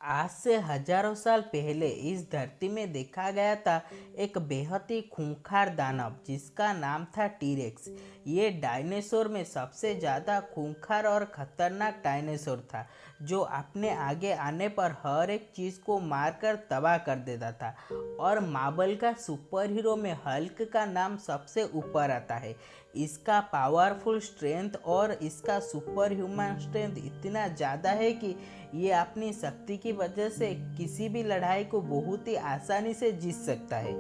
आज से हजारों साल पहले इस धरती में देखा गया था एक बेहद ही खूंखार दानव जिसका नाम था टीरेक्स। ये डायनासोर में सबसे ज़्यादा खूंखार और खतरनाक डायनासोर था जो अपने आगे आने पर हर एक चीज़ को मारकर तबाह कर देता था। और मार्वल का सुपर हीरो में हल्क का नाम सबसे ऊपर आता है। इसका पावरफुल स्ट्रेंथ और इसका सुपर ह्यूमन स्ट्रेंथ इतना ज़्यादा है कि ये अपनी शक्ति की वजह से किसी भी लड़ाई को बहुत ही आसानी से जीत सकता है।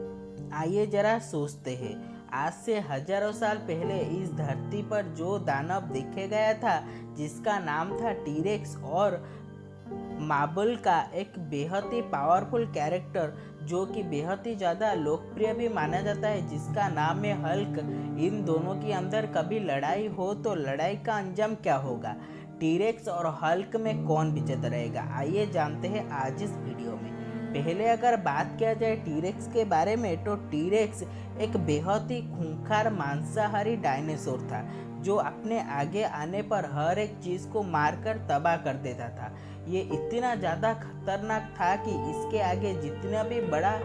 आइए जरा सोचते हैं, आज से हजारों साल पहले इस धरती पर जो दानव देखे गया था जिसका नाम था टीरेक्स, और मार्वल का एक बेहद ही पावरफुल कैरेक्टर जो कि बेहद ही ज़्यादा लोकप्रिय भी माना जाता है जिसका नाम है हल्क, इन दोनों के अंदर कभी लड़ाई हो तो लड़ाई का अंजाम क्या होगा? टीरेक्स और हल्क में कौन विजेता रहेगा? आइए जानते हैं आज इस वीडियो में। पहले अगर बात किया जाए टीरेक्स के बारे में, तो टीरेक्स एक बेहद ही खूंखार मांसाहारी डायनासोर था जो अपने आगे आने पर हर एक चीज़ को मारकर तबाह कर देता था। ये इतना ज़्यादा खतरनाक था कि इसके आगे जितना भी बड़ा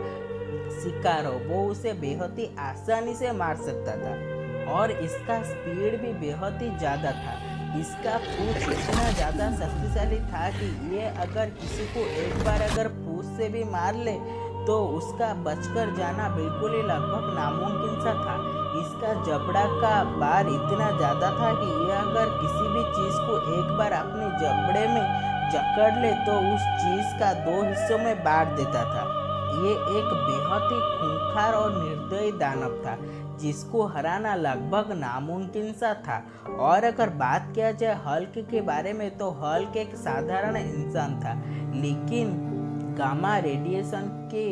शिकार हो वो उसे बेहद ही आसानी से मार सकता था। और इसका स्पीड भी बेहद ही ज़्यादा था। इसका पूंछ इतना ज़्यादा शक्तिशाली था कि ये अगर किसी को एक बार अगर पूंछ से भी मार ले तो उसका बचकर जाना बिल्कुल ही लगभग नामुमकिन सा था। इसका जबड़ा का बार इतना ज़्यादा था कि ये अगर किसी भी चीज़ को एक बार अपने जबड़े में जकड़ ले तो उस चीज़ का दो हिस्सों में बांट देता था। ये एक बेहद ही खूंखार और निर्दयी दानव था जिसको हराना लगभग नामुमकिन सा था। और अगर बात किया जाए हल्क के बारे में, तो हल्क एक साधारण इंसान था, लेकिन गामा रेडिएशन के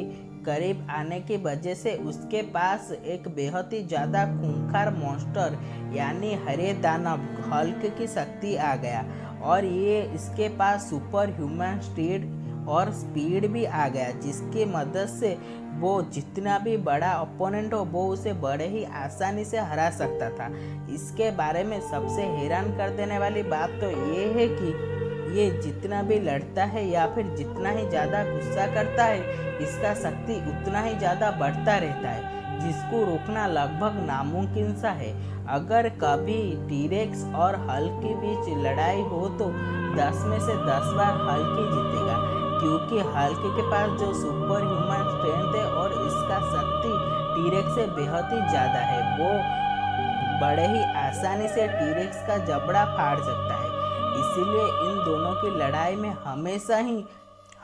करीब आने की वजह से उसके पास एक बेहद ही ज़्यादा खूंखार मॉन्स्टर यानी हरे दानव हल्क की शक्ति आ गया। और ये इसके पास सुपर ह्यूमन और स्पीड भी आ गया जिसकी मदद से वो जितना भी बड़ा ओपोनेंट हो वो उसे बड़े ही आसानी से हरा सकता था। इसके बारे में सबसे हैरान कर देने वाली बात तो ये है कि ये जितना भी लड़ता है या फिर जितना ही ज़्यादा गुस्सा करता है, इसका शक्ति उतना ही ज़्यादा बढ़ता रहता है जिसको रोकना लगभग नामुमकिन सा है। अगर कभी टीरेक्स और हल्क के बीच लड़ाई हो तो 10 में से 10 बार हल्क ही जीतेगा, क्योंकि हल्क के पास जो सुपर ह्यूमन स्ट्रेंथ है और इसका शक्ति टीरेक्स से बेहद ही ज़्यादा है। वो बड़े ही आसानी से टीरेक्स का जबड़ा फाड़ सकता है। इसीलिए इन दोनों की लड़ाई में हमेशा ही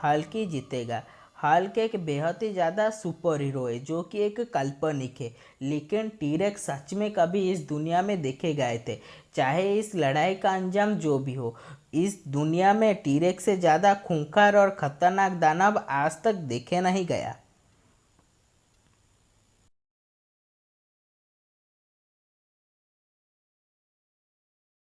हल्क ही जीतेगा। हल्क एक बेहद ही ज़्यादा सुपर हीरो है जो कि एक काल्पनिक है, लेकिन टीरेक्स सच में कभी इस दुनिया में देखे गए थे। चाहे इस लड़ाई का अंजाम जो भी हो, इस दुनिया में टीरेक्स से ज़्यादा खूंखार और खतरनाक दानव आज तक देखे नहीं गया।